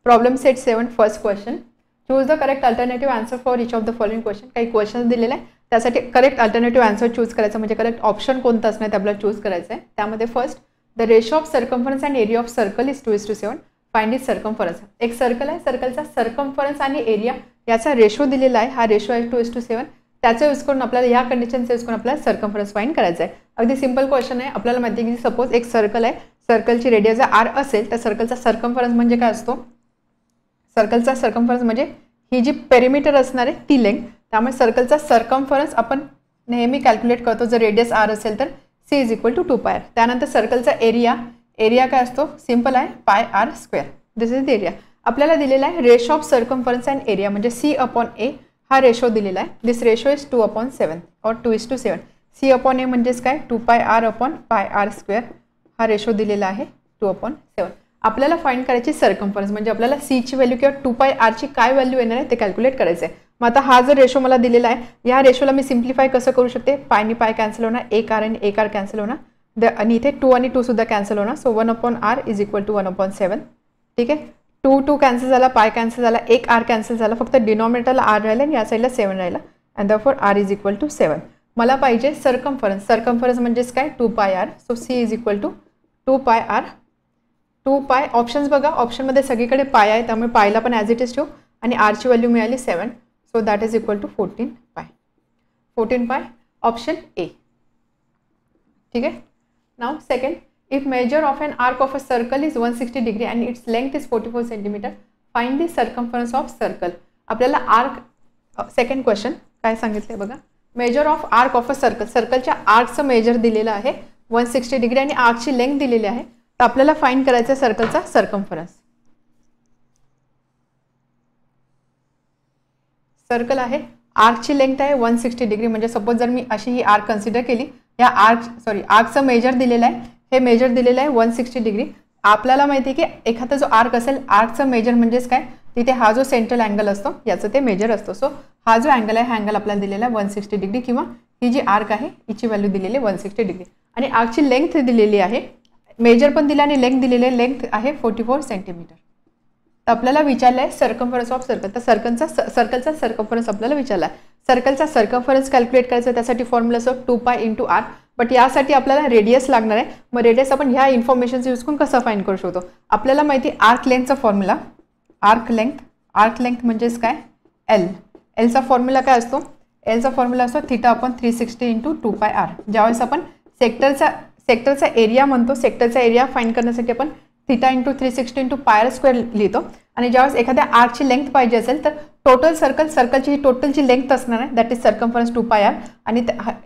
Problem set 7 first question. Choose the correct alternative answer for each of the following question. काही question दिलेले आहे त्यासाठी correct alternative answer choose करायचं म्हणजे correct option कोणतं असणार ते आपल्याला चूज करायचं आहे. त्यामध्ये first the ratio of circumference and area of circle is 2:7. Find it circumference. एक सर्कल आहे, सर्कलचा सर्कम्फरन्स आणि एरिया याचा रेशो दिलेला आहे. हा रेशो आहे 2:7. त्याचा यूज करून आपल्याला या कंडिशनचा यूज करून आपल्याला सर्कम्फरन्स फाइंड करायचा आहे. अगदी सिंपल क्वेश्चन आहे. आपल्याला माहिती आहे की सपोज एक सर्कल आहे, सर्कलची रेडियस आर असेल तर सर्कलचा सर्कम्फरन्स म्हणजे काय असतो. सर्कलचा सर्कम्फरन्स म्हणजे ही जी पेरिमीटर असणार आहे ती लेंथ. त्यामुळे सर्कलचा सर्कम्फरन्स आपण नेहमी कॅल्क्युलेट करतो. जर रेडियस आर असेल तर C is equal to 2πr. त्यानंतर सर्कलचा एरिया काय असतो, सिंपल आहे πr². This is the area. आपल्याला दिलेला आहे ratio of circumference and area म्हणजे C/A हा रेशो दिलेला आहे. दिस रेशो इज 2/7 और 2:7. C/A म्हणजेच काय 2πr/πr². हा रेशो दिलेला आहे 2/7. आपल्याला फाइंड करायची सर्कम्फरन्स म्हणजे आपल्याला सी ची व्हॅल्यू किंवा 2πr ची काय व्हॅल्यू येणार आहे ते कॅल्क्युलेट करायचं आहे. मग आता हा जर रेशो मला दिलेला आहे या रेशोला मी सिम्प्लिफाय कसं करू शकते. पायनी पाय कॅन्सल होणार, एक आर आणि एक आर कॅन्सल होणार आणि इथे 2 आणि 2 सुद्धा कॅन्सल होणार. So 1/r is equal to 1/7. ठीक आहे. 2 कॅन्सल झाला, पाय कॅन्सल झाला, एक आर कॅन्सल झाला, फक्त डिनॉमिनेटरला आर राहिला आणि या साईडला 7 राहिला and therefore R is equal to 7. मला पाहिजे सर्कम्फरन्स. सर्कम्फरन्स म्हणजेच काय 2πr. So C is equal to 2πr. 2π options बघा, ऑप्शनमध्ये सगळीकडे पाय आहे त्यामुळे पायला पण ॲज इट इज ठेवू आणि आरची व्हॅल्यू मिळाली 7. So that is equal to 14π. 14π option A. ठीक आहे. Now second, if measure of an arc of a circle is 160 degree and its length is 44 centimetre, find the circumference of circle. आपल्याला arc second question काय सांगितले बघा. Measure of arc of a circle. सर्कलच्या आर्कचं major दिलेलं आहे 160 degree आणि आर्कची length दिलेली आहे. तर आपल्याला फाइंड करायचं आहे सर्कलचा सर्कम्फरन्स. सर्कल आहे, आर्कची लेंथ आहे 160 डिग्री म्हणजे सपोज जर मी अशी ही आर्क कन्सिडर केली, या आर्कचं मेजर दिलेलं आहे, हे मेजर दिलेलं आहे 160 डिग्री. आपल्याला माहिती आहे की एखादा जो आर्क असेल आर्कचं मेजर म्हणजेच काय तिथे हा जो सेंट्रल अँगल असतो याचं ते मेजर असतो. सो हा जो अँगल आहे हा अँगल आपल्याला दिलेला आहे 160 डिग्री किंवा ही जी आर्क आहे हिची व्हॅल्यू दिलेली आहे 160 डिग्री आणि आर्कची लेंथ दिलेली आहे. मेजर पण दिला आणि लेंथ दिलेली आहे, लेंथ आहे 44 सेंटीमीटर. तर आपल्याला विचारलं आहे सर्कम्फरन्स ऑफ सर्कल. तर सर्कलचा सर्कम्फरन्स आपल्याला विचारला आहे. सर्कलचा सर्कम्फरन्स कॅल्क्युलेट करायचा त्यासाठी फॉर्म्युला असतो 2π × r. बट यासाठी आपल्याला रेडियस लागणार आहे. मग रेडियस आपण ह्या इन्फॉर्मेशनचा यूज करून कसं फाइंड करू शकतो. आपल्याला माहिती आर्क लेंथचा फॉर्म्युला, आर्क लेंथ म्हणजेच काय एलचा फॉर्म्युला काय असतो. एलचा फॉर्म्युला असतो θ/360 × 2πr. ज्यावेळेस आपण सेक्टरचा एरिया म्हणतो, सेक्टरचा एरिया फाइंड करण्यासाठी आपण θ/360 × πr² लिहितो आणि ज्यावेळेस एखाद्या आर्कची लेंथ पाहिजे असेल तर टोटल सर्कलची ही टोटलची लेंथ असणार आहे दॅट इज सर्कम्फरन्स 2πr आणि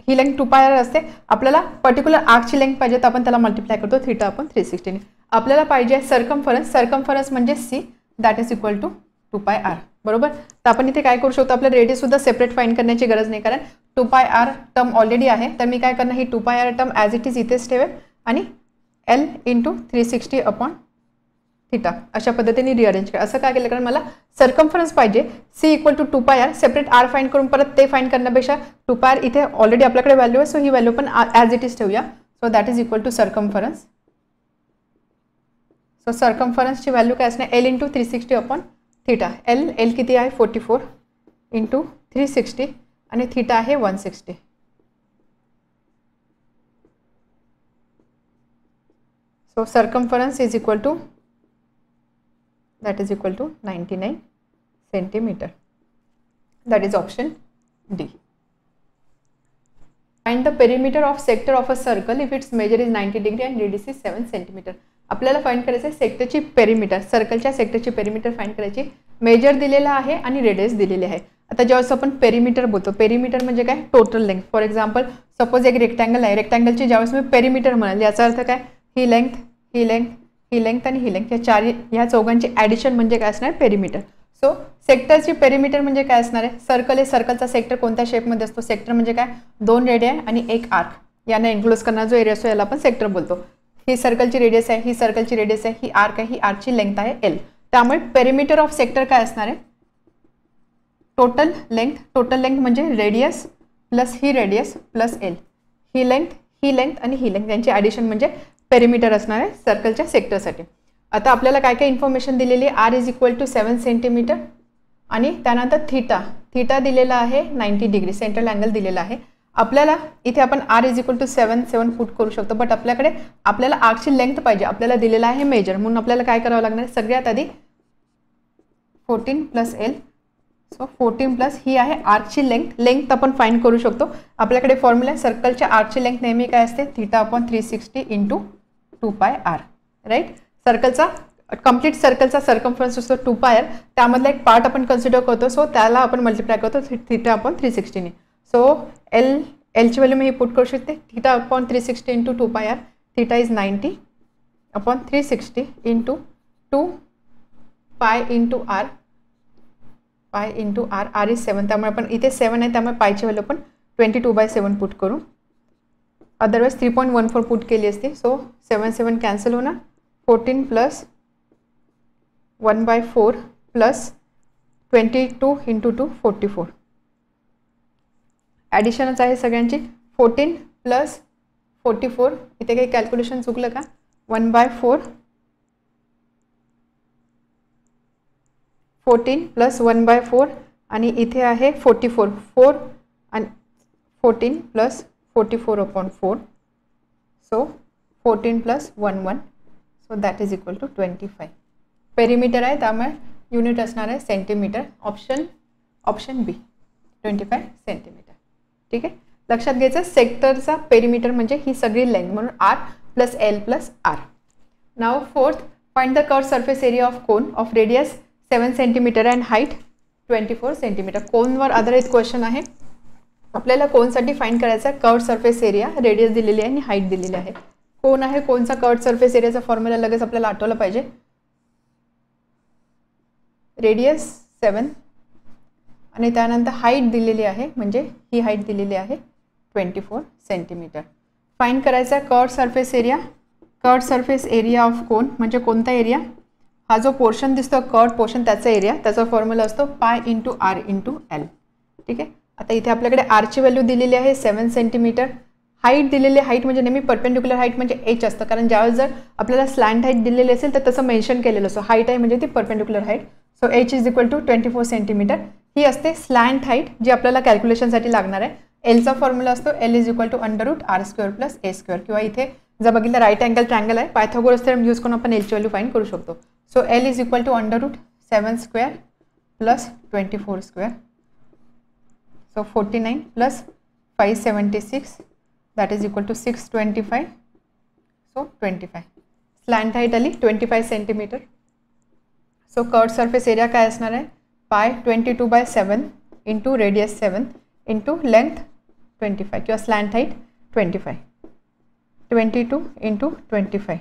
ही लेंथ 2πr असते. आपल्याला पर्टिक्युलर आर्कची लेंथ पाहिजे तर आपण त्याला मल्टिप्लाय करतो θ/360. आपल्याला पाहिजे सर्कम्फरन्स म्हणजे C that is equal to 2πr. बरोबर. तर आपण इथे काय करू शकतो, आपल्या रेडियस सुद्धा सेपरेट फाइंड करण्याची गरज नाही कारण 2πr टर्म ऑलरेडी आहे. तर मी काय करणार ही 2πr term as it is इथेच ठेवेल आणि L × 360/θ अशा पद्धतीने रिअरेंज करा. असं काय केलं कारण मला सर्कम्फरन्स पाहिजे C equal to 2πr. Separate r find करून परत ते फाइंड करण्यापेक्षा 2πr इथे ऑलरेडी आपल्याकडे व्हॅल्यू आहे. सो ही व्हॅल्यू पण ॲज इट इज ठेवूया. So that is equal to circumference. So सर्कम्फरन्सची व्हॅल्यू काय असणार L × 360/θ. L किती आहे 44 × 360 आणि θ आहे 160. So circumference is equal to 99 centimeter. That is option D. Find the perimeter of sector of a circle if its measure is 90 degree and radius is 7 centimeter. आपल्याला find करायचं आहे सेक्टरची perimeter. सर्कलच्या सेक्टरची perimeter find करायची. Major दिलेला आहे आणि radius दिलेले आहे. आता ज्यावेळेस आपण पेरिमीटर बोलतो, पेरिमीटर म्हणजे काय total length. For example suppose एक रेक्टँगल आहे, रेक्टँगलची ज्यावेळेस मी पेरिमीटर म्हणाल याचा अर्थ काय ही लेंथ आणि ही लेंथ ह्या चौघांची ॲडिशन म्हणजे काय असणार पेरिमीटर. सो सेक्टरची पेरिमीटर म्हणजे काय असणार आहे. सर्कल आहे, सर्कलचा सेक्टर कोणत्या शेपमध्ये असतो. सेक्टर म्हणजे काय 2 रेडिया आणि एक आर्क यांना इन्क्लोज करणारा जो एरिया असतो याला आपण सेक्टर बोलतो. ही सर्कलची रेडियस आहे, ही सर्कलची रेडियस आहे, ही आर्क आहे, ही आर्कची लेंथ आहे L. त्यामुळे पेरिमीटर ऑफ सेक्टर काय असणार आहे टोटल लेंथ म्हणजे रेडियस प्लस ही रेडियस प्लस L. ही लेंथ आणि ही लेंथ यांची ॲडिशन म्हणजे पेरिमीटर असणार आहे सर्कलच्या सेक्टरसाठी. आता आपल्याला काय काय इन्फॉर्मेशन दिलेली आहे, r is equal to 7 centimetre आणि त्यानंतर थीटा दिलेला आहे 90 डिग्री, सेंट्रल अँगल दिलेला आहे. आपल्याला इथे आपण r is equal to 7 put करू शकतो, बट आपल्याला आर्कची लेंथ पाहिजे, आपल्याला दिलेला आहे मेजर, म्हणून आपल्याला काय करावं लागणार आहे, सगळ्यात आधी 14 प्लस एल, सो 14 प्लस ही आहे आर्कची लेंथ आपण फाइंड करू शकतो. आपल्याकडे फॉर्म्युला आहे, सर्कलच्या आर्कची लेंथ नेहमी काय असते, θ/360 इंटू 2πr, राईट. सर्कलचा कंप्लीट सर्कलचा सर्कम्फरन्स असतो 2πr, त्यामधला एक पार्ट आपण कन्सिडर करतो, सो त्याला आपण मल्टिप्लाय करतो θ/360 ने. सो एलची व्हॅल्यू मी पुट करू शकते, θ/360 into 2πr, θ is 90/360 into 2π into R, pi into R, R is 7, त्यामुळे आपण इथे 7 आहे, त्यामुळे पायची व्हॅल्यू आपण 22/7 पुट करू, अदरवाईज 3.14 पुट केली असती. सो 7 कॅन्सल होणार, 14 प्लस 1/4 प्लस 22 इंटू 2 44, ॲडिशनच आहे सगळ्यांची. 14 प्लस 44, इथे काही कॅल्क्युलेशन चुकलं का, 1/4 14 प्लस 1/4 आणि इथे आहे 44, 4 आणि 14 plus 44/4, so 14 plus 1 so that is equal to 25. Perimeter आहे, त्यामुळे युनिट असणार आहे सेंटीमीटर. ऑप्शन बी 25 सेंटीमीटर. ठीक आहे, लक्षात घ्यायचं सेक्टरचा पेरीमीटर म्हणजे ही सगळी लेंथ, म्हणून R plus L plus R. Now fourth, find the curved surface area of cone of radius 7 centimetre and height 24 centimetre. कोनवर आधारित क्वेश्चन आहे. आपल्याला कोनसाठी फाइंड करायचा आहे कर्व सरफेस एरिया, रेडियस दिलेली आहे आणि हाईट दिलेली आहे. कोन आहे, कोनचा कर्व सरफेस एरियाचा फॉर्म्युला लगेच आपल्याला आठवला पाहिजे. रेडियस 7 आणि त्यानंतर हाईट दिलेली आहे, म्हणजे ही हाईट दिलेली आहे 24 सेंटीमीटर. फाइंड करायचा आहे curve surface area. Curve surface area of कोन म्हणजे कोणता एरिया, हा जो पोर्शन दिसतो कर्व पोर्शन त्याचा एरिया, त्याचा फॉर्म्युला असतो pi into R into L. ठीक आहे, आता इथे आपल्याकडे आरची व्हॅल्यू दिलेली आहे 7 सेंटीमीटर. हाईट दिलेली, हाईट म्हणजे नेहमी परपेंडिक्युलर हाईट म्हणजे एच असतं, कारण ज्यावेळेस जर आपल्याला स्लॅन्ट हाईट दिलेली असेल तर तसं मेन्शन केलेलं असतं, हाईट आहे म्हणजे ती perpendicular height. So H is equal to 24 centimetre. ही असते स्लॅन्ट हाईट जी आपल्याला कॅल्क्युलेशनसाठी लागणार आहे. एलचा फॉर्म्युला असतो L is equal to √r² plus a², किंवा इथे जर बघितलं राईट अँगल ट्रँगल आहे, पायथागोरस थेरम यूज करून आपण एलची व्हॅल्यू फाइंड करू शकतो. So L is equal to √7² plus 24², so 49 plus 576 that is equal to 625, so 25. Slant height आली 25 centimetre. So curve surface area काय असणार आहे, पाय 22/7 इंटू रेडियस 7 इंटू लेंथ 25 किंवा slant height 25, 22 into 25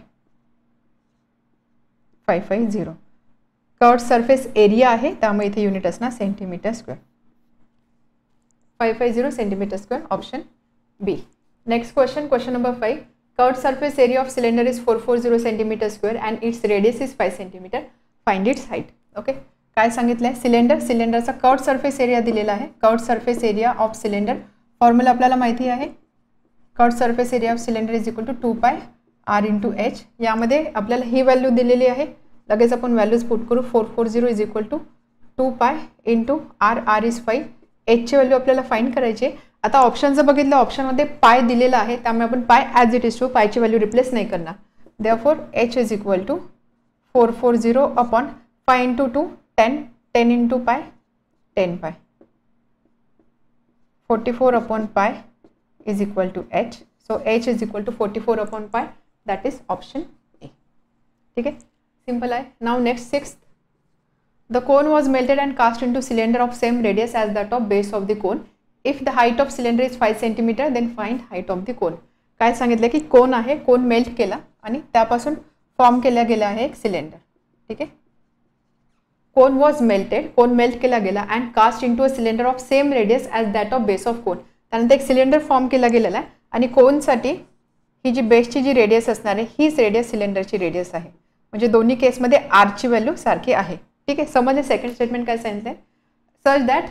550. Curve surface area आहे, त्यामुळे इथे युनिट असणार centimetre square. 550 centimetre square, option B. Next question number 5. Curve surface area of cylinder is 440 centimetre square and its radius is 5 centimetre. Find its height. Okay, काय सांगितलं आहे, सिलेंडरचा curve surface area दिलेला आहे. Curve surface area of cylinder formula आपल्याला माहिती आहे. Curve surface area of cylinder is equal to 2π r into H. यामध्ये आपल्याला ही व्हॅल्यू दिलेली आहे, लगेच आपण व्हॅल्यूज पुट करू. 440 is equal to 2π into r is 5. एचची व्हॅल्यू आपल्याला फाइंड करायची. आता ऑप्शन जर बघितलं, ऑप्शनमध्ये पाय दिलेला आहे, त्यामुळे आपण pi as it is to पायची व्हॅल्यू रिप्लेस नाही करणार. Therefore H is equal to 440/5 into 2 10 into pi 10π. 44/π is equal to h. So h is equal to 44/π. That is option A. ठीक है, simple है. Now next 6th. The cone was melted and cast into cylinder of same radius as that of base of the cone. If the height of cylinder is 5 cm, then find height of the cone. काय सांगितलं की कोन आहे, कोन melt केला आणि त्यापासून form केला गेला आहे एक सिलेंडर. ठीक आहे, cone was melted, cone melt केला गेला and cast into a cylinder of same radius as that of base of cone. त्यानंतर एक सिलेंडर फॉर्म केला गेलेला आहे आणि कोनसाठी ही जी बेसची जी रेडियस असणार आहे हीच रेडियस सिलेंडरची रेडियस आहे. म्हणजे दोन्ही केसमध्ये आरची व्हॅल्यू सारखी आहे. ठीक आहे, समजले. सेकंड स्टेटमेंट काय सांगितलं आहे, such that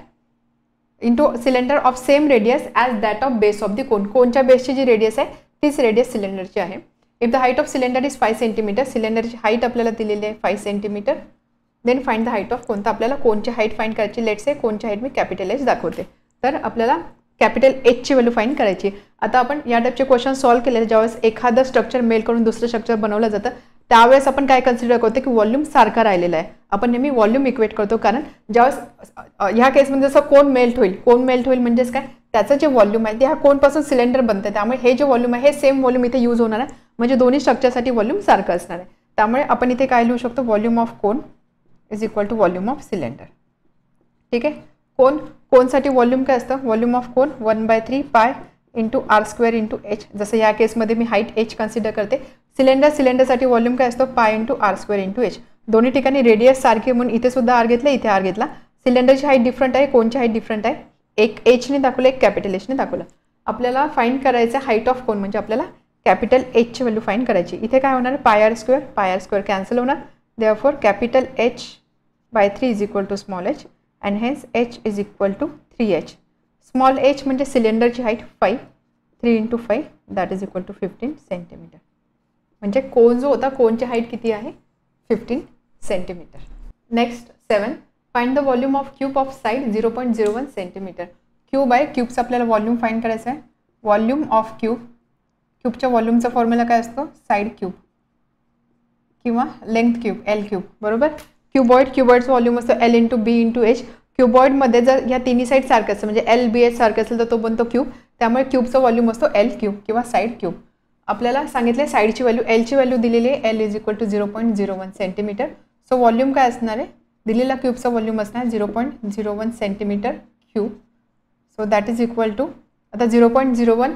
into cylinder of same radius as that of base of the cone. कोनच्या बेसची जी रेडियस आहे तीच रेडियस सिलेंडरची आहे. If the height of cylinder is 5 centimetre, सिलेंडरची हाईट आपल्याला दिलेली आहे 5 centimetre, then find the height of cone. तर आपल्याला कोनची हाईट फाइंड करायची. लेट्स से कोनची हाईट मी कॅपिटल एच दाखवते. तर आपल्याला कॅपिटल एचची व्हॅल्यू फाइंड करायची. आता आपण या टाईपचे क्वेश्चन सॉल्व्ह केलेले ज्यावेळेस एखादं स्ट्रक्चर मेल करून दुसरं स्ट्रक्चर बनवलं जातं त्यावेळेस आपण काय कन्सिडर करतो की व्हॉल्यूम सारखा राहिलेला आहे. आपण नेहमी व्हॉल्यूम इक्वेट करतो, कारण ज्यावेळेस ह्या केसमध्ये जसं कोन मेल्ट होईल म्हणजेच काय, त्याचं जे व्हॉल्यूम आहे ते ह्या कोनपासून सिलेंडर बनतं, त्यामुळे हे जे व्हॉल्यूम आहे हे सेम व्हॉल्यूम इथे यूज होणार आहे, म्हणजे दोन्ही स्ट्रक्चरसाठी व्हॉल्यूम सारखं असणार आहे. त्यामुळे आपण इथे काय लिहू शकतो, volume of cone is equal to volume of cylinder. ठीक आहे. कोनसाठी व्हॉल्यूम काय असतं, volume of cone 1/3 pi into R square into h. जसं या केसमध्ये मी हाईट एच कन्सिडर करते. सिलेंडरसाठी व्हॉल्यूम काय असतो, pi into R square into h. दोन्ही ठिकाणी रेडियस सारखे म्हणून इथे सुद्धा आर घेतला, इथे आर घेतला. सिलेंडरची हाईट डिफरंट आहे, कोनची हाईट डिफरंट आहे. एक एचने दाखवलं, एक कॅपिटल एचने दाखवलं. आपल्याला फाइंड करायचं हाईट ऑफ कोन, म्हणजे आपल्याला कॅपिटल एचची व्हॅल्यू फाइंड करायची. इथे काय होणार, पाय आर स्क्वेअर कॅन्सल होणार. Therefore capital H/3 is equal to small h and hence H is equal to 3H. Small h म्हणजे सिलेंडरची height 5, 3 into 5 that is equal to 15 centimetre. म्हणजे cone जो होता, कोनची हाईट किती आहे, 15 centimetre. Next 7, find the volume of cube of side 0.01 centimetre. Cube आहे, क्यूबचा आपल्याला व्हॉल्यूम फाइंड करायचा आहे. व्हॉल्यूम ऑफ क्यूबच्या व्हॉल्यूमचा फॉर्म्युला काय असतो, साईड क्यूब किंवा लेंथ क्यूब, एल क्यूब. बरोबर. क्युबॉइडचं व्हॉल्यूम असतो एल इंटू बी इंटू एच. क्युबॉइडमध्ये जर ह्या तिन्ही साईड सारखं असतं, म्हणजे एल बी एच सारखं असेल तर तो बनतो क्यूब. त्यामुळे क्यूबचा व्हॉल्यूम असतो एल क्यूब किंवा साईड क्यूब. आपल्याला सांगितलं साईडची व्हॅल्यू, एलची व्हॅल्यू दिलेली आहे, L is equal to 0.01 centimetre. So volume काय असणार आहे, दिलेला क्यूबचा व्हॉल्यूम असणार 0.01 centimetre cube. So that is equal to, आता 0.01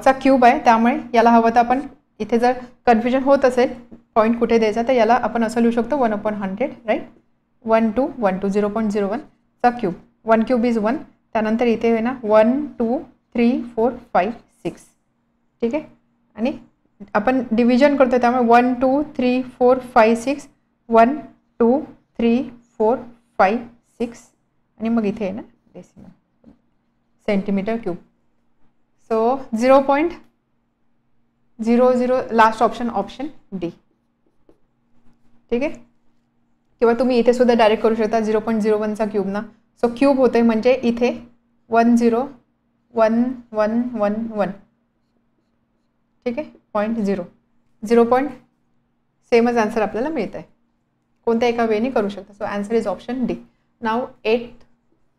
चा क्यूब आहे, त्यामुळे याला हवं तर आपण इथे जर कन्फ्युजन होत असेल पॉईंट कुठे द्यायचा, तर याला आपण असं लिहू शकतो 1/100, राईट. 1 to 0.01 चा क्यूब. 1 cube is 1. त्यानंतर इथे आहे ना 1 2 3 4 5 6. ठीक आहे. आणि आपण डिव्हिजन करतो त्यामुळे 1 2 3 4 5 6 1 2 3 4 5 6 आणि मग इथे आहे ना decimal centimetre cube. So 0.00 last option D. ठीक आहे. किंवा तुम्ही इथे सुद्धा डायरेक्ट करू शकता 0.01 चा क्यूब ना. सो क्यूब होते म्हणजे इथे 101111. ठीक आहे. 0.0 सेमच आन्सर आपल्याला मिळत आहे. कोणत्या एका वेने करू शकता. So answer is option D. नाव 8,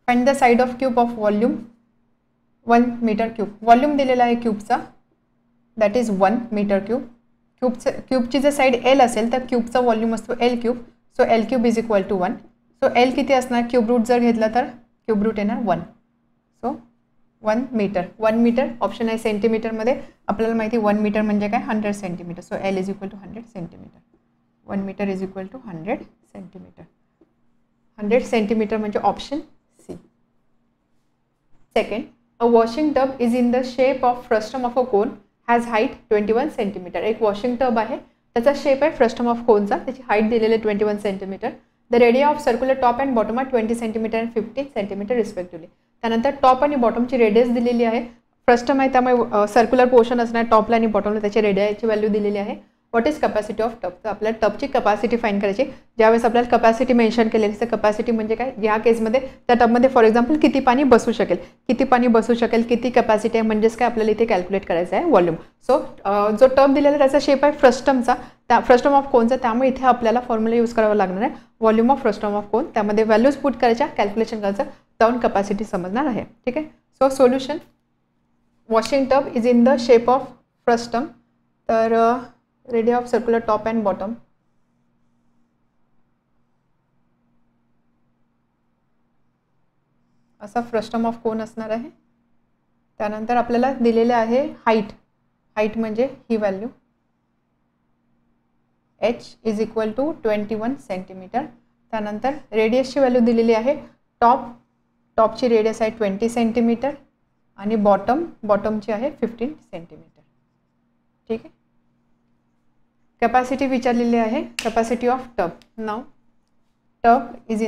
find the side of cube of volume 1 metre cube. Volume दिलेला आहे क्यूबचा, दॅट इज 1 मीटर क्यूब. क्यूबची जर साईड एल असेल तर क्यूबचा व्हॉल्यूम असतो L cube. So L cube is equal to 1. So L किती असणार, क्यूब रूट जर घेतला तर क्यूब रूट येणार 1. So 1 metre. 1 मीटर ऑप्शन आहे सेंटीमीटरमध्ये. आपल्याला माहिती 1 मीटर म्हणजे काय, 100 centimetre. So L is equal to 100 centimetre. 1 metre is equal to 100 centimetre. 100 centimetre म्हणजे option C. Second, a washing tub is in the shape of frustum of a cone has height 21 centimetre. एक washing tub आहे, त्याचा shape आहे frustum of कोनचा, त्याची height दिलेली आहे 21 centimetre. The radii of circular top and bottom आहे 20 centimetre and 50 centimetre respectively. त्यानंतर टॉप आणि बॉटमची रेडियस दिलेली आहे. फ्रस्टम आहे त्यामुळे सर्क्युलर पोर्शन असणार, टॉपला आणि बॉटमला त्याची रेडियाची व्हॅल्यू दिलेली आहे. What is capacity of tub. तर आपल्याला टबची कपॅसिटी फाइंड करायची. ज्यावेळेस आपल्याला कपॅसिटी मेन्शन केलेली असते, कपॅसिटी म्हणजे काय, या केसमध्ये त्या टबमध्ये फॉर एक्झाम्पल किती पाणी बसू शकेल, किती कपॅसिटी आहे म्हणजेच काय आपल्याला इथे कॅल्क्युलेट करायचं आहे व्हॉल्यूम. सो जो टब दिलेला त्याचा शेप आहे फ्रस्टमचा, त्या फ्रस्टम ऑफ कोनचा, त्यामुळे इथे आपल्याला फॉर्म्युला यूज करावा लागणार आहे व्हॉल्यूम ऑफ फ्रस्टम ऑफ कोन. त्यामध्ये व्हॅल्यूज पुट करायच्या, कॅल्क्युलेशन करायचं, जाऊन कपॅसिटी समजणार आहे. ठीक आहे. So solution, washing tub is in the shape of frustum. तर radii of circular top and bottom असा फ्रस्टम ऑफ कोन असणार आहे. त्यानंतर आपल्याला दिलेले आहे हाईट म्हणजे ही value h is equal to 21 centimetre. त्यानंतर रेडियसची व्हॅल्यू दिलेली आहे. टॉपची रेडियस आहे 20 सेंटीमीटर आणि बॉटमची आहे 15 सेंटीमीटर. ठीक आहे. कॅपॅसिटी विचारलेली आहे, कॅपॅसिटी ऑफ टब. नाव tub is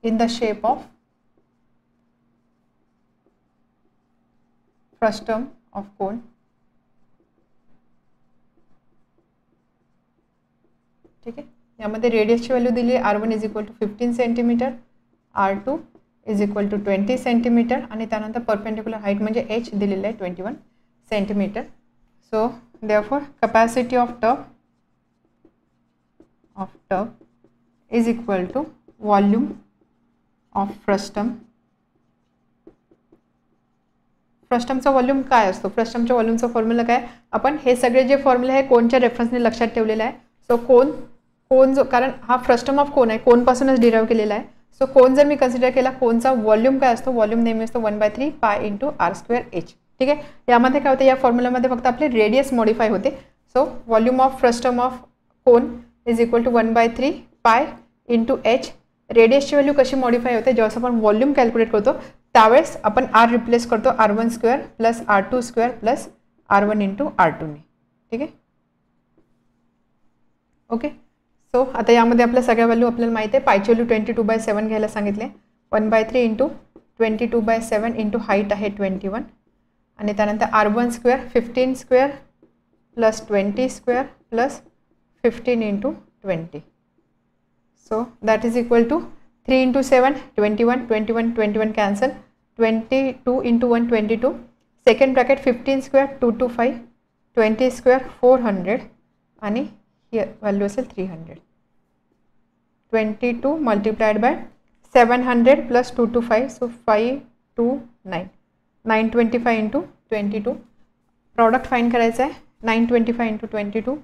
in the shape of frustum of cone ठीक आहे. यामध्ये रेडियसची व्हॅल्यू दिली आहे R1 is equal to 15 centimetre, R2 is equal to 20 centimetre आणि त्यानंतर परपेंडिक्युलर हाईट म्हणजे H दिलेलं आहे 21 centimetre. So therefore capacity of tub is equal to volume of frustum. फ्रस्टमचा वॉल्यूम काय असतो? फ्रस्टमच्या वॉल्यूमचा फॉर्म्युला काय? आपण हे सगळे जे फॉर्म्युला आहे कोणच्या रेफरन्सने लक्षात ठेवलेला आहे. सो कोण जो, कारण हा फ्रस्टम ऑफ कोन आहे, कोनपासूनच डिराईव्ह केलेला आहे. सो कोन जर मी कन्सिडर केला, कोनचा वॉल्यूम काय असतो? वॉल्यूम नेहमी असतो 1/3 पाय इंटू R²H. ठीक आहे. यामध्ये काय होतं, या फॉर्म्युलामध्ये फक्त आपले रेडियस मॉडिफाय होते. So volume of frustum of cone is equal to 1/3 pi into H. रेडियसची व्हॅल्यू कशी मॉडिफाय होते? जेव्हा आपण वॉल्यूम कॅल्क्युलेट करतो त्यावेळेस आपण R रिप्लेस करतो R1² plus R2² plus R1 into R2 ने. ठीक आहे. ओके. सो आता यामध्ये आपल्या सगळ्या व्हॅल्यू आपल्याला माहिती आहे. पायची व्हॅल्यू 22/7 घ्यायला सांगितले. 1/3 इंटू 22/7 इंटू हाईट आहे 21 आणि त्यानंतर R1² 15² plus 20² plus 15 into 20. So that is equal to 3 into 7 21 21 21 cancel, 22 into 1 22, second bracket 15² 2 to 5 20² 400 आणि हियर व्हॅल्यू असेल 300. 22 multiplied by 700 plus 2 to 5 so 5 2 9 925 into 22. Product find करायचं आहे. 925 इंटू 22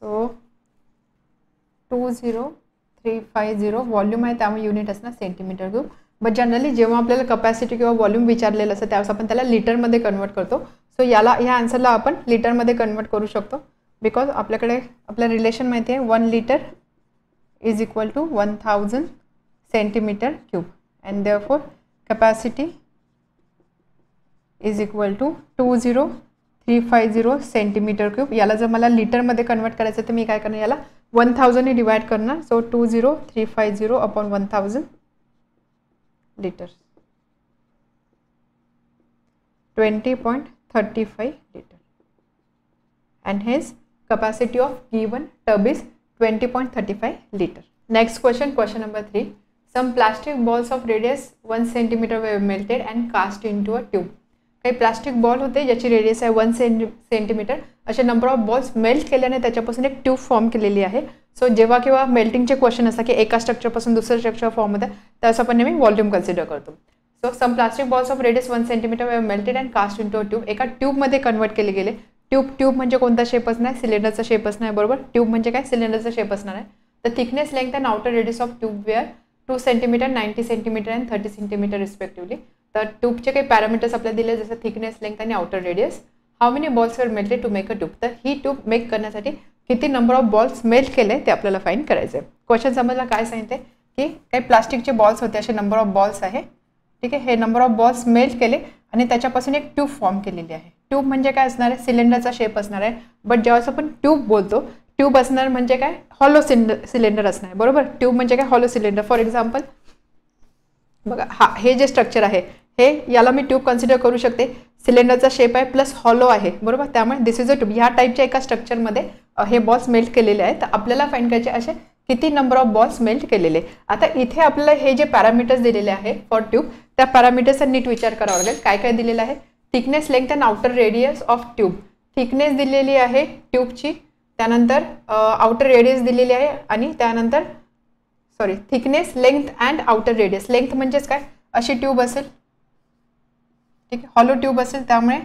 सो 20350 वॉल्यूम आहे त्यामुळे unit असणार सेंटीमीटर क्यूब. बट जनरली जेव्हा आपल्याला capacity किंवा वॉल्यूम विचारलेलं असतं त्यावेळेस आपण त्याला लिटरमध्ये कन्वर्ट करतो. सो ह्या आन्सरला आपण लिटरमध्ये कन्वर्ट करू शकतो बिकॉज आपल्याकडे आपलं रिलेशन माहिती आहे. 1 litre is equal to 1000 centimetre cube and therefore capacity is equal to 20350 centimetre cube. याला जर मला लिटरमध्ये कन्वर्ट करायचं तर मी काय करणार, याला 1000 ने डिवाइड करणार. So 20350 upon 1000 litre 20.35 liter and hence capacity of given tub is 20.35 liter. Next question, question number 3. Some plastic balls of radius 1 centimeter were melted and cast into a tube. काही plastic ball होते ज्याची radius आहे 1 centimetre. असे number of balls melt केल्याने त्याच्यापासून एक tube form केलेली आहे. सो जेव्हा केव्हा मेल्टिंगचे क्वेश्चन असतात की एका स्ट्रक्चरपासून दुसऱ्या स्ट्रक्चर फॉर्म होतं त्यावेळेस आपण नेहमी व्हॉल्यूम कन्सिडर करतो. So some plastic balls of radius 1 centimetre were melted and cast into a tube. एका ट्यूबमध्ये कन्वर्ट केले गेले. ट्यूब म्हणजे कोणता शेप असणार? सिलेंडरचा शेप असणार आहे. बरोबर. ट्यूब म्हणजे काय? सिलेंडरचा शेप असणार आहे. The thickness length and outer radius of tube were 2 centimetre 90 centimetre and 30 centimetre respectively. तर ट्यूबचे काही पॅरामीटर्स आपल्याला दिले जसं थिकनेस लेंथ आणि outer radius. How many balls were melted to make a tube. तर ही ट्यूब मेक करण्यासाठी किती नंबर ऑफ बॉल्स मेल्ट केले ते आपल्याला फाइंड करायचं आहे. क्वेश्चन समजला काय सांगितले की काही प्लास्टिकचे बॉल्स होते असे नंबर ऑफ बॉल्स आहे. ठीक आहे. हे नंबर ऑफ बॉल्स मेल्ट केले आणि त्याच्यापासून एक ट्यूब फॉर्म केलेली आहे. ट्यूब म्हणजे काय असणार आहे? सिलेंडरचा शेप असणार आहे. बट जेव्हा आपण ट्यूब बोलतो ट्यूब असणार म्हणजे काय? हॉलो सिलेंडर असणार आहे. बरोबर. ट्यूब म्हणजे काय? Hollow cylinder. फॉर एक्झाम्पल बघा हे जे स्ट्रक्चर आहे हे याला मी ट्यूब कन्सिडर करू शकते. सिलेंडरचा शेप आहे प्लस हॉलो आहे. बरोबर. त्यामुळे दिस इज अ ट्यूब. ह्या टाईपच्या एका स्ट्रक्चरमध्ये हे बॉल्स मेल्ट केलेले आहेत. तर आपल्याला फाइंड करायचे असे किती नंबर ऑफ बॉल्स मेल्ट केलेले. आता इथे आपल्याला हे जे पॅरामीटर्स दिलेले आहे फॉर ट्यूब त्या पॅरामीटर्सचा नीट विचार करावा लागेल. काय काय दिलेलं आहे? Thickness length and outer radius of tube. Thickness दिलेली आहे ट्यूबची. त्यानंतर आउटर रेडियस दिलेली आहे आणि त्यानंतर thickness length and outer radius. Length म्हणजेच काय? अशी ट्यूब असेल. ठीक आहे. हॉलो ट्यूब असेल त्यामुळे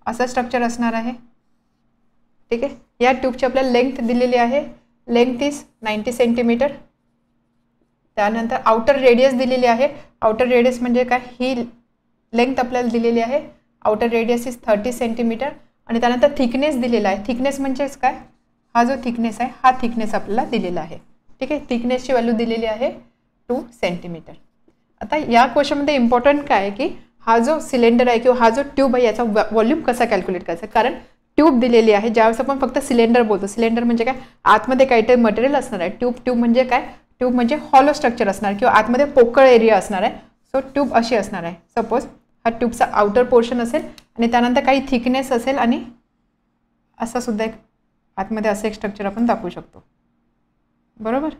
असं स्ट्रक्चर असणार आहे. ठीक आहे. या ट्यूबची आपल्याला लेंथ दिलेली आहे. Length is 90 centimetre. त्यानंतर आउटर रेडियस दिलेली आहे. आउटर रेडियस म्हणजे काय? ही लेंथ आपल्याला दिलेली आहे. आउटर रेडियस इज 30 सेंटीमीटर आणि त्यानंतर थिकनेस दिलेला आहे. थिकनेस म्हणजेच काय? हा जो थिकनेस आहे हा थिकनेस आपल्याला दिलेला आहे. ठीक आहे. थिकनेसची व्हॅल्यू दिलेली आहे 2 सेंटीमीटर. आता या क्वेश्चनमध्ये इम्पॉर्टंट काय आहे की हा जो सिलेंडर आहे किंवा हा जो ट्यूब आहे याचा व्हॉल्यूम कसा कॅल्क्युलेट करायचा. कारण ट्यूब दिलेली आहे. ज्यावेळेस आपण फक्त सिलेंडर बोलतो, सिलेंडर म्हणजे काय, आतमध्ये काहीतरी मटेरियल असणार आहे. ट्यूब म्हणजे काय, ट्यूब म्हणजे हॉलो स्ट्रक्चर असणार किंवा आतमध्ये पोकळ एरिया असणार आहे. सो ट्यूब अशी असणार आहे. सपोज हा ट्यूबचा आउटर पोर्शन असेल आणि त्यानंतर काही थिकनेस असेल आणि असं सुद्धा एक आतमध्ये असं एक स्ट्रक्चर आपण दाखवू शकतो, बरोबर.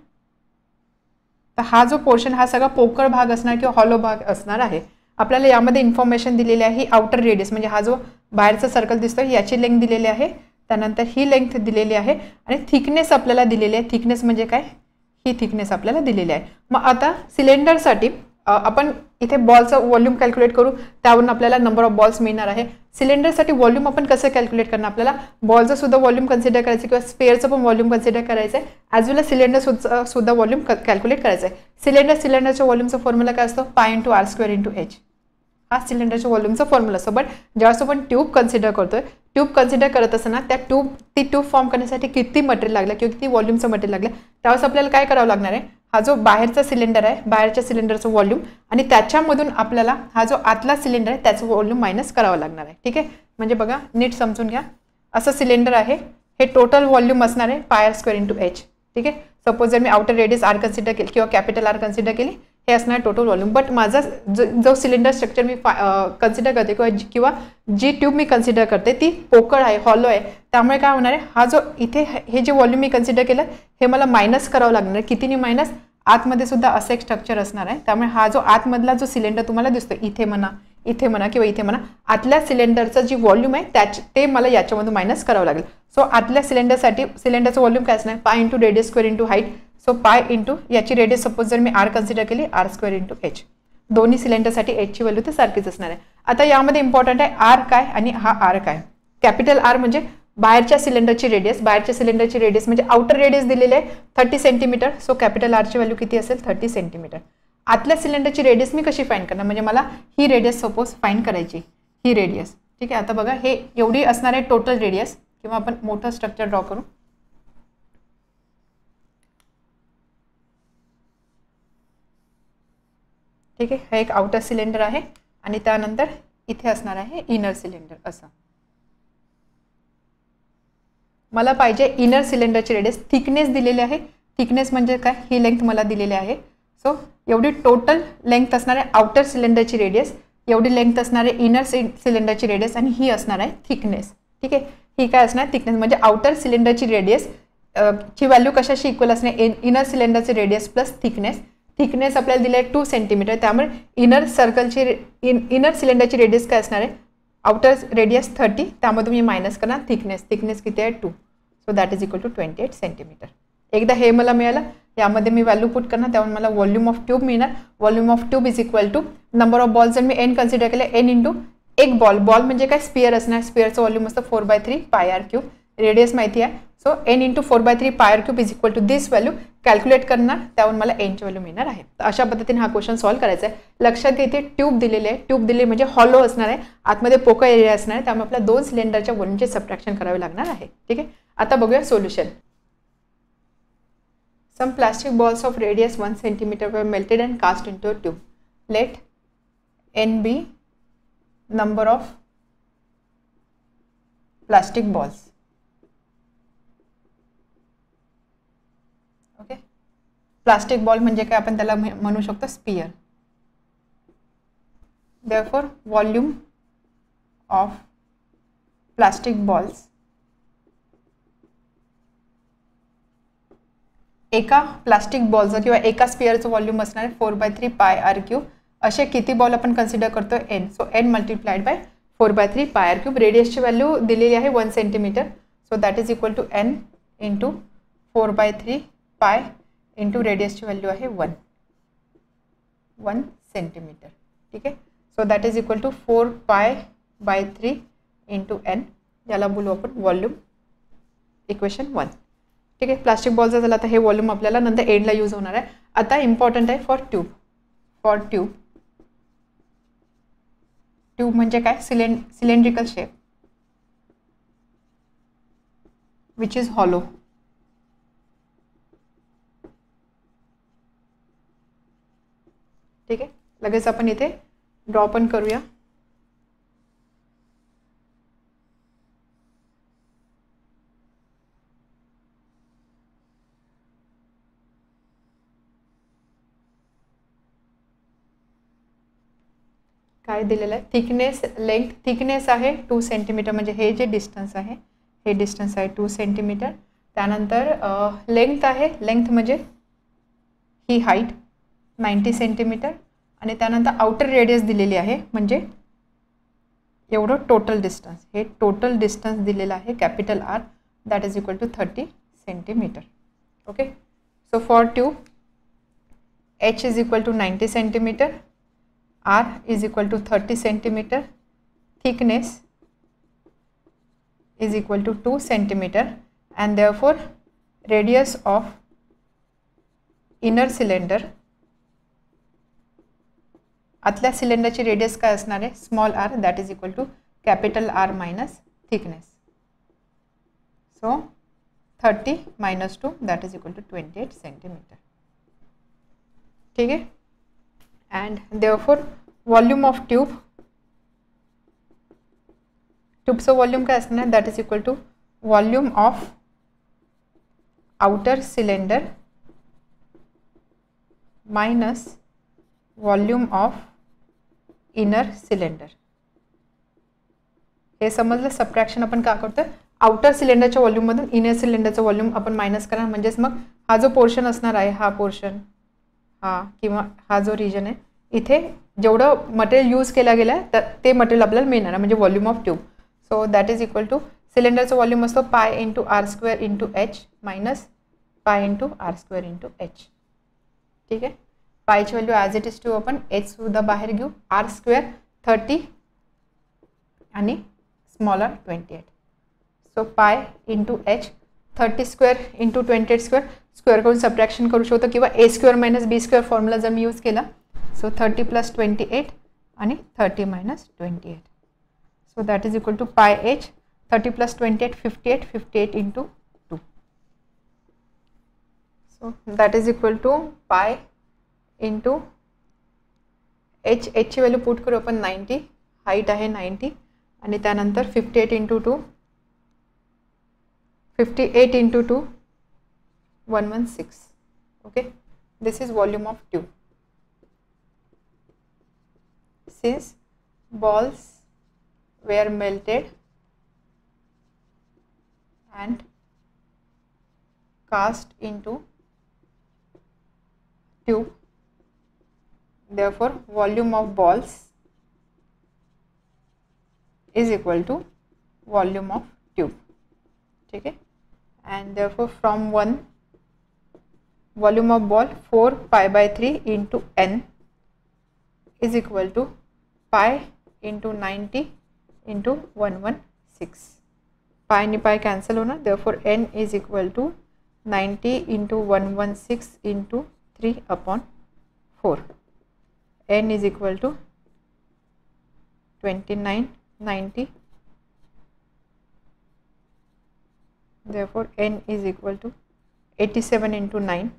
तर हा जो पोर्शन हा सगळा पोकळ भाग असणार किंवा हॉलो भाग असणार आहे. आपल्याला यामध्ये इन्फॉर्मेशन दिलेली आहे. ही आउटर रेडियस म्हणजे हा जो बाहेरचा सर्कल दिसतोय याची लेंथ दिलेली आहे, त्यानंतर ही लेंथ दिलेली आहे आणि थिकनेस आपल्याला दिलेली आहे. थिकनेस म्हणजे काय, ही थिकनेस आपल्याला दिलेली आहे. मग आता सिलेंडरसाठी आपण इथे बॉलचं व्हॉल्यूम कॅल्क्युलेट करू, त्यावरून आपल्याला नंबर ऑफ बॉल्स मिळणार आहे. सिलेंडरसाठी व्हॉल्यूम आपण कसं कॅल्क्युलेट करणार, आपल्याला बॉलचं सुद्धा व्हॉल्यूम कन्सिडर करायचं किंवा स्पेअरचं पण व्हॉल्यूम कन्सिडर करायचं आहे, ॲज वेल एज सिलेंडर सुद्धा व्हॉल्यूम कॅल्क्युलेट करायचं आहे. सिलेंडरच्या व्हॉल्यूमचा फॉर्म्युला काय असतो, pi into R square into H. हा सिलेंडरच्या व्हॉल्यूमचा फॉर्म्युला असतो. बट ज्यावेळेस आपण ट्यूब कन्सिडर करतोय, ट्यूब कन्सिडर करत असताना त्या ती ट्यूब फॉर्म करण्यासाठी किती मटेरियल लागलं किंवा किती व्हॉल्यूमचं मटेरियल लागलं, त्यावेळेस आपल्याला काय करावं लागणार आहे, हा जो बाहेरचा सिलेंडर आहे, बाहेरच्या सिलेंडरचं व्हॉल्यूम आणि त्याच्यामधून आपल्याला हा जो आतला सिलेंडर आहे त्याचं व्हॉल्यूम मायनस करावं लागणार आहे. ठीक आहे, म्हणजे बघा नीट समजून घ्या. असं सिलेंडर आहे, हे टोटल व्हॉल्यूम असणार आहे पाय आर स्क्वेअर इंटू एच. ठीक आहे, सपोज जर मी आउटर रेडियस आर कन्सिडर केली किंवा कॅपिटल आर कन्सिडर केली, हे असणार टोटल व्हॉल्यूम. बट माझा जो सिलेंडर स्ट्रक्चर मी कन्सिडर करते किंवा जी ट्यूब मी कन्सिडर करते ती पोकळ आहे, हॉलो आहे, त्यामुळे काय होणार आहे, हा जो इथे हे जे व्हॉल्यूम मी कन्सिडर केलं हे मला मायनस करावं लागणार आहे. कितीने मायनस, आतमध्ये सुद्धा असं एक स्ट्रक्चर असणार आहे. त्यामुळे हा जो आतमधला जो सिलेंडर तुम्हाला दिसतो, इथे म्हणा किंवा इथे म्हणा, आतल्या सिलेंडरचं जी व्हॉल्यूम आहे ते मला याच्यामधून मायनस करावं लागेल. सो आतल्या सिलेंडरसाठी सिलेंडरचं व्हॉल्यूम काय असणार, pi into radius square into height. So pi into याची रेडियस सपोज जर मी आर कन्सिडर केली, आर स्क्वेअर इंटू एच. दोन्ही सिलेंडरसाठी एचची व्हॅल्यू तर सारखीच असणार आहे. आता यामध्ये इम्पॉर्टंट आहे आर काय आणि हा आर काय. कॅपिटल आर म्हणजे बाहेरच्या सिलेंडरची रेडियस, म्हणजे आउटर रेडियस दिलेली आहे 30 सेंटीमीटर. सो कॅपिटल आरची व्हॅल्यू किती असेल, 30 सेंटीमीटर. आतल्या सिलेंडरची रेडियस मी कशी फाईंड करणार, म्हणजे मला ही रेडियस सपोज फाईंड करायची, ही रेडियस. ठीक आहे, आता बघा हे एवढी असणार आहे टोटल रेडियस, किंवा आपण मोठं स्ट्रक्चर ड्रॉ करू. ठीक आहे, हा एक आउटर सिलेंडर आहे आणि त्यानंतर इथे असणार आहे इनर सिलेंडर. असं मला पाहिजे इनर सिलेंडरची रेडियस. थिकनेस दिलेली आहे, थिकनेस म्हणजे काय, ही लेंथ मला दिलेली आहे. सो एवढी टोटल लेंथ असणार आहे आउटर सिलेंडरची रेडियस, एवढी लेंथ असणार आहे इनर सिलेंडरची रेडियस आणि ही असणार आहे थिकनेस. ठीक आहे, ही काय असणार थिकनेस, म्हणजे आउटर सिलेंडरची रेडियस ची व्हॅल्यू कशाशी इक्वल असणे, इनर सिलेंडरची रेडियस प्लस थिकनेस. थिकनेस आपल्याला दिली आहे 2 सेंटीमीटर, त्यामुळे इनर सिलेंडरची रेडियस काय असणार आहे, आउटर रेडियस 30, त्यामध्ये मी मायनस करणार थिकनेस किती आहे 2. So that is equal to 28 centimetre. एकदा हे मला मिळालं, यामध्ये मी व्हॅल्यू पुट करणार, त्यामुळे मला व्हॉल्यूम ऑफ ट्यूब मिळणार. Volume of tube is equal to number of ball. जर मी एन कन्सिडर केलं, एन इंटू एक बॉल म्हणजे काय, स्पिअर असणार, स्पिअरचं व्हॉल्यूम असतं 4/3 पाय आर क्यूब, रेडियस माहिती आहे. So N into 4/3 pi R cube is equal to this value calculate करणार, त्यावरून मला एनची व्हॅल्यू मिळणार आहे. तर अशा पद्धतीने हा क्वेश्चन सॉल्व्ह करायचा आहे. लक्षात घ्या इथे ट्यूब दिलेली आहे, ट्यूब दिली म्हणजे हॉलो असणार आहे, आतमध्ये पोकळ एरिया असणार आहे, त्यामुळे आपल्याला 2 सिलेंडरच्या व्हॉल्यूमचे सबट्रॅक्शन करावे लागणार आहे. ठीक आहे, आता बघूया solution. Some plastic balls of radius 1 centimeter were melted and cast into a tube. Let n be number of plastic balls. Okay. Plastic ball म्हणजे काय, आपण त्याला म्हणू शकतो sphere. Therefore, volume of plastic balls एका प्लास्टिक बॉलचं किंवा एका स्पिअरचं व्हॉल्यूम असणार आहे 4/3 पाय आर क्यूब. असे किती बॉल आपण कन्सिडर करतो, n. So n multiplied by 4/3 pi R cube. रेडियसची व्हॅल्यू दिलेली आहे 1 centimetre. So that is equal to n into 4/3 pi into रेडियसची value आहे 1 सेंटीमीटर. ठीक आहे, so that is equal to 4π/3 into n, याला बोलू आपण व्हॉल्यूम, इक्वेशन 1. ठीक आहे, प्लास्टिक बॉलचा झाला. आता हे व्हॉल्यूम आपल्याला नंतर एंडला यूज होणार आहे. आता इम्पॉर्टंट आहे फॉर ट्यूब. ट्यूब म्हणजे काय, cylindrical shape which is hollow. ठीक आहे, लगेच आपण इथे ड्रॉ पण करूया. काय दिलेलं आहे, थिकनेस लेंथ, थिकनेस आहे 2 सेंटीमीटर, म्हणजे हे जे डिस्टन्स आहे हे डिस्टन्स आहे 2 सेंटीमीटर. त्यानंतर लेंथ आहे, लेंथ म्हणजे ही हाईट 90 सेंटीमीटर. आणि त्यानंतर आउटर रेडियस दिलेली आहे, म्हणजे एवढं टोटल डिस्टन्स, हे टोटल डिस्टन्स दिलेलं आहे capital R, that is equal to 30 centimetre. Okay, so for tube H is equal to 90 centimeter, R is equal to 30 centimeter, thickness is equal to 2 centimeter, and therefore radius of inner cylinder, आतल्या सिलेंडरची radius काय असणार आहे, small r, that is equal to capital R minus thickness. So 30 minus 2, that is equal to 28 centimeter. ठीक है. And therefore volume of tube, ट्यूबचं volume काय असणार आहे, that is equal to volume of outer cylinder minus volume of inner cylinder. हे समजलं, subtraction आपण का करतो, आउटर सिलेंडरच्या वॉल्यूममधून इनर सिलेंडरचं वॉल्यूम आपण मायनस करणार, म्हणजेच मग हा जो पोर्शन असणार आहे, हा पोर्शन, हा किंवा हा जो रिजन आहे, इथे जेवढं मटेरियल यूज केला गेला आहे तर ते मटेरियल आपल्याला मिळणार आहे, म्हणजे volume of tube. So that is equal to सिलेंडरचं वॉल्यूम असतो pi into R square into h minus pi into R square into h. ठीक आहे, पायची value as it is to आपण एच सुद्धा बाहेर घेऊ, आर स्क्वेअर 30 आणि smaller 28. So pi into h 30 square into 28 square, square करून सबट्रॅक्शन करू शकतो किंवा a square minus b square formula जर मी यूज केला. सो 30 प्लस 28 आणि 30 minus 28. So that is equal to pi h 30 plus 28 58, 58 into 2. So that is equal to pi into h, एचची value put करू आपण 90, हाईट आहे 90, आणि त्यानंतर 58 into 2, 58 into 2 116. Okay, this is volume of tube. Since balls were melted and cast into tube, therefore volume of balls is equal to volume of tube. ठीक है, and therefore from 1 volume of ball 4 pi by 3 into n is equal to pi into 90 into 116. Pi and pi cancel होना, therefore n is equal to 90 into 116 into 3 upon 4. n is equal to 2990. Therefore n is equal to 87 into 9,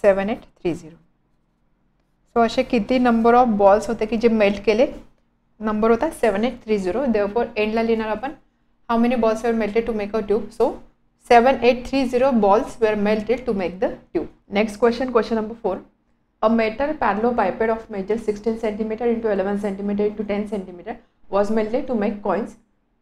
7830. So असे किती number of balls होते की जे melt केले, number होता 7830. Therefore एंडला लिहिणार आपण how many balls were melted to make a tube. So 7830 balls were melted to make the tube. Next question, question number 4. A metal parallelepiped of measure 16 cm into 11 cm into 10 cm was melted to make coins.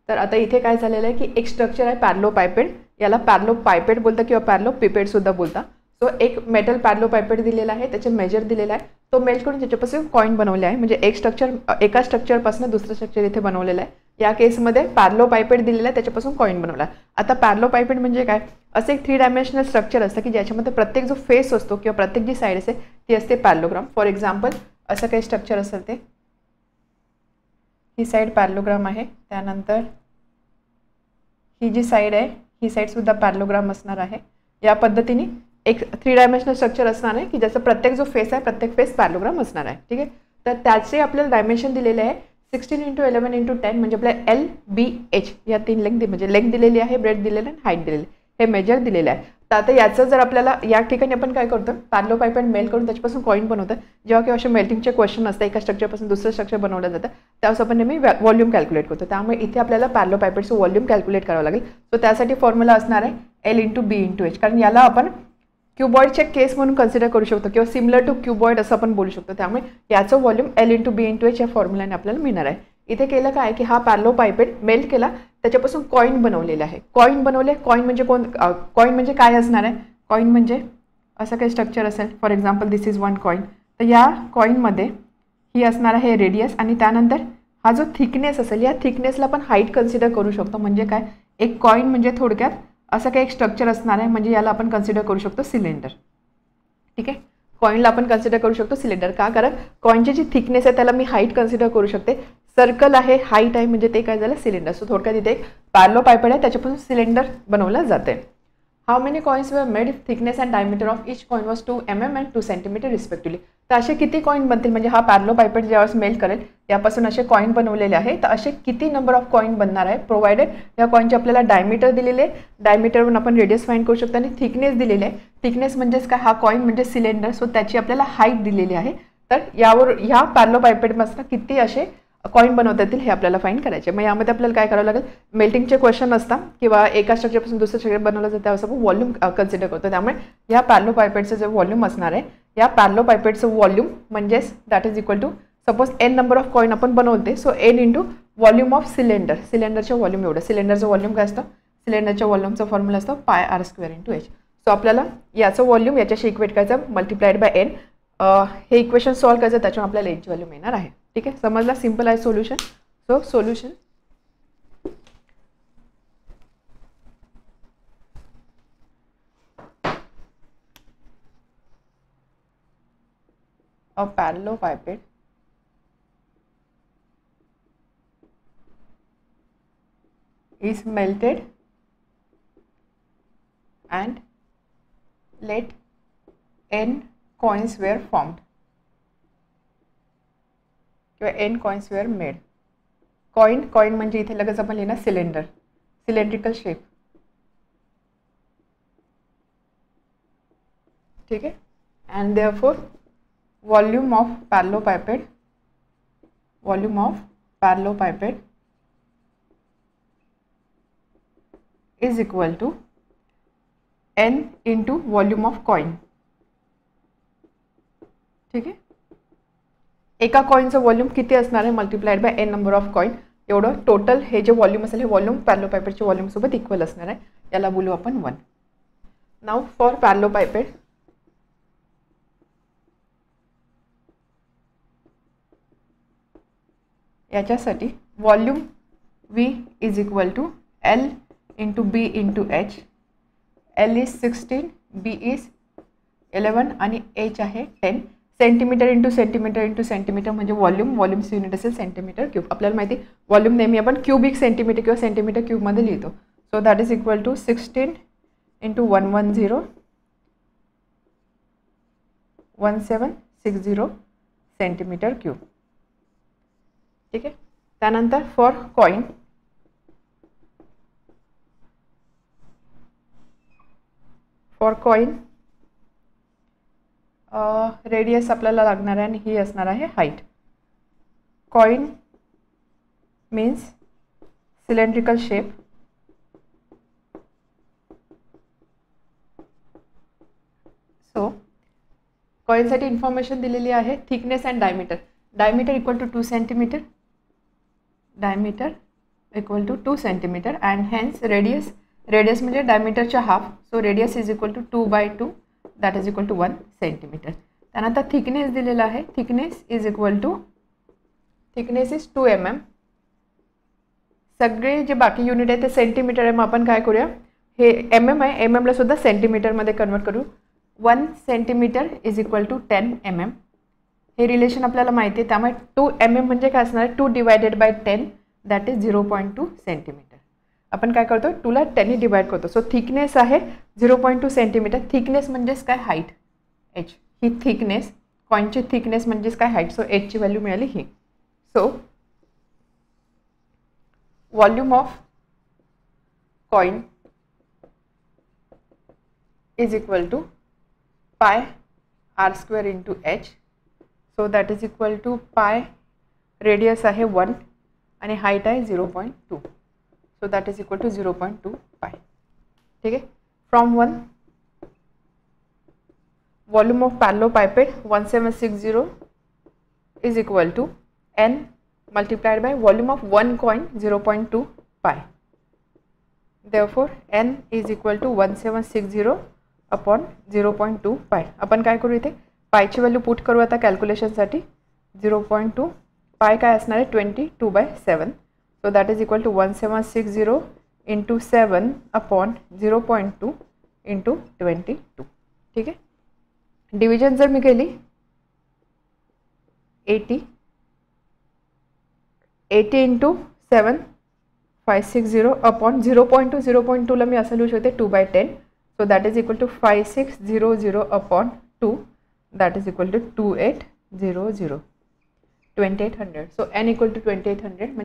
तर आता इथे काय झालेलं आहे की एक structure आहे पॅरलोपायपेड, याला पॅरलोपायपेड बोलता किंवा पॅरलोपिपेड सुद्धा बोलता. सो एक मेटल पॅरलोपायपेड दिलेला आहे, त्याचे मेजर दिलेला आहे, तो मेल्ट करून त्याच्यापासून कॉइन बनवले आहे, म्हणजे एक स्ट्रक्चर एका स्ट्रक्चरपासून दुसरं स्ट्रक्चर इथे बनवलेलं आहे. या केसमध्ये पॅरलोपायपेड दिलेला आहे, त्याच्यापासून कॉइन बनवला. आता पॅरलोपायपेड म्हणजे काय, असं एक 3 डायमेन्शनल स्ट्रक्चर असतं की ज्याच्यामध्ये प्रत्येक जो फेस असतो किंवा प्रत्येक जी साईड असते ती असते पॅरलोग्राम. फॉर एक्झाम्पल असं काही स्ट्रक्चर असेल, ते ही साईड पॅरलोग्राम आहे, त्यानंतर ही जी साईड आहे ही साईड सुद्धा पॅरलोग्राम असणार आहे. या पद्धतीने एक 3 डायमेन्शनल स्ट्रक्चर असणार आहे की ज्याचा प्रत्येक जो फेस आहे प्रत्येक फेस पॅरलोग्राम असणार आहे. ठीक आहे, तर त्याचे आपल्याला डायमेन्शन दिलेले आहे 16 into 11 into 10, म्हणजे आपल्याला LBH या 3 लेंथ, म्हणजे लेंथ दिलेली आहे, ब्रेथ दिलेलं आहे, हाईट दिलेली आहे, हे मेजर दिलेलं आहे. तर आता याचं जर आपल्याला या ठिकाणी आपण काय करतो, पॅरलोपायपेड मेल्ट करून त्याच्यापासून कॉइन बनवतं. जेव्हा केव्हा असे मेल्टिंगचे क्वेश्चन असतात, एका स्ट्रक्चरपासून दुसरं स्ट्रक्चर बनवलं जातं, त्यावेळेस आपण नेहमी व्हॉल्यूम कॅल्क्युलेट करतो. त्यामुळे इथे आपल्याला पॅरलोपायपेडचं व्हॉल्यूम कॅल्क्युलेट करावं लागेल. सो त्यासाठी फॉर्म्युला असणार आहे L into B into H, कारण याला आपण क्युबॉइडचे केस म्हणून कन्सिडर करू शकतो किंवा सिमिलर टू क्युबॉइड असं आपण बोलू शकतो. त्यामुळे याचं व्हॉल्यूम L/B/H या फॉर्म्युलाने आपल्याला मिळणार आहे. इथे केलं काय की हा पॅरलोपाइपेट मेल्ट केला, त्याच्यापासून कॉइन बनवलेला आहे. कॉइन बनवले, कॉइन म्हणजे कॉइन म्हणजे काय असणार आहे? कॉइन म्हणजे असं काही स्ट्रक्चर असेल. For example this is one coin. तर या कॉइनमध्ये ही असणार आहे रेडियस आणि त्यानंतर हा जो थिकनेस असेल या थिकनेसला आपण हाईट कन्सिडर करू शकतो. म्हणजे काय? एक कॉइन म्हणजे थोडक्यात असं काही एक स्ट्रक्चर असणार आहे, म्हणजे याला आपण कन्सिडर करू शकतो सिलेंडर. ठीक आहे, कॉइनला आपण कन्सिडर करू शकतो सिलेंडर. का? कारण कॉइनची जी थिकनेस आहे त्याला मी हाईट कन्सिडर करू शकते. सर्कल आहे, हाईट आहे, म्हणजे ते काय झालं? सिलेंडर. सो थोडक्यात इथे एक पॅरलोपाइपेट आहे, त्याच्यापासून सिलेंडर बनवलं जाते. How many coins were made thickness and diameter of each coin was 2 mm and 2 cm respectively. तर असे किती कॉइन बनतील? म्हणजे हा पॅरलोपाइपेट ज्यावेळेस मेल्ट करेल यापासून असे कॉइन बनवलेले आहे. तर असे किती नंबर ऑफ कॉइन बनणार आहे? प्रोव्हाइडेड या कॉइनचे आपल्याला डायमीटर दिलेले आहे, डायमीटरवरून आपण रेडियस फाइंड करू शकतो आणि थिकनेस दिलेली आहे. थिकनेस म्हणजेच काय? हा कॉइन म्हणजे सिलेंडर. सो त्याची आपल्याला हाईट दिलेली आहे. तर यावर ह्या पॅरलोपाइपेटपासून किती असे कॉइन बनवता येतील हे आपल्याला फाइंड करायचे. मग यामध्ये आपल्याला काय करावं लागेल? मेल्टिंगचे क्वेश्चन असतात किंवा एका स्ट्रक्चरपासून दुसरं स्ट्रक्चर बनवलं जातं त्यावेळेस आपण व्हॉल्यूम कन्सिडर करतो. त्यामुळे या पॅरलोपाइपेटचं जे व्हॉल्यूम असणार आहे, या पॅरलोपाइपेटचं व्हॉल्यूम म्हणजेच that is equal to suppose n number of coin आपण बनवते. So n into volume of cylinder. सिलेंडरचं व्हॉल्यूम एवढं. सिलेंडरचं व्हॉल्यूम काय असतं? सिलेंडरच्या व्हॉल्यूमचा फॉर्म्युला असतो πr² × h. सो आपल्याला याचं व्हॉल्यूम याच्याशी इक्वेट करायचं मल्टिप्लाइड बाय n. हे इक्वेशन सॉल्व्ह करायचं, त्याच्यावर आपल्याला एच व्हॅल्यू मिळणार आहे. ठीक आहे, समजला? सिंपल आहे solution. So solution a parallelopiped is melted and let n coins were formed किंवा n coins were made. Coin म्हणजे इथे लगेच आपण लिहिणार सिलेंडर, सिलेंड्रिकल शेप. ठीक आहे, and therefore volume of parallelopiped is equal to n into volume of coin. ठीक आहे, एका कॉइनचं व्हॉल्यूम किती असणार आहे? Multiplied by n number of coin. एवढं टोटल हे जे व्हॉल्यूम असेल हे व्हॉल्यूम पॅरलोपाइपेटच्या व्हॉल्यूम सोबत इक्वल असणार आहे. याला बोलू आपण 1. नाउ फॉर पॅरलोपाइपेट याच्यासाठी volume V is equal to L into B into H. L is 16, B is 11 आणि H आहे 10. सेंटीमीटर इंटू सेंटीमीटर म्हणजे व्हॉल्यूमचं युनिट असेल सेंटीमीटर क्यूब. आपल्याला माहिती व्हॉल्यूम नेहमी आपण क्यूबिक सेंटीमीटर किंवा सेंटीमीटर क्यूबमध्ये लिहितो. So that is equal to 16 into 1760 centimetre cube. ठीक आहे, त्यानंतर फॉर कॉइन रेडियस आपल्याला लागणार आहे आणि ही असणार आहे height. Coin means cylindrical shape. So कॉइनसाठी इन्फॉर्मेशन दिलेली आहे thickness and diameter. Diameter equal to 2 centimetre, diameter equal to 2 centimetre and hence radius म्हणजे डायमीटरच्या half. So radius is equal to 2/2 that is equal to 1 centimetre. त्यानंतर thickness दिलेला आहे. Thickness is 2 mm. सगळे जे बाकी युनिट आहे ते सेंटीमीटर आहे. मग आपण काय करूया, हे mm आहे, mmला सुद्धा सेंटीमीटरमध्ये कन्वर्ट करू. 1 centimetre is equal to 10 mm. हे रिलेशन आपल्याला माहिती आहे. त्यामुळे 2 mm म्हणजे काय असणार आहे? 2 divided by 10 that is 0.2 centimetre. आपण काय करतो? 2ला 10ने डिवाइड करतो. सो थिकनेस आहे 0.2 सेंटीमीटर. थिकनेस म्हणजेच काय? Height h. ही थिकनेस, कॉइनची थिकनेस म्हणजेच काय? हाईट. सो hची व्हॅल्यू मिळाली ही. So volume of coin is equal to πr² into h. So that is equal to pi, radius आहे 1 आणि हाईट आहे 0.2. So that is equal to 0.2 पाय. ठीक आहे, from 1 volume of parallelepiped 1760 is equal to n multiplied by volume of one coin 0.2 pi. Therefore n is equal to 1760 upon 0.2 pi. आपण काय करू इथे पायची व्हॅल्यू पुट करू आता कॅल्क्युलेशनसाठी. 0.2 पाय काय असणार आहे 22/7. So that is equal to 1760 into 7 upon 0.2 into 22. ठीक आहे. डिव्हिजन जर मी केली 80 इंटू 7 560 अपॉन 0.2 ला मी असं लिहू शकते 2/10. So that is equal to 5600 upon 2 that is equal to 2800. So n equal to 2800.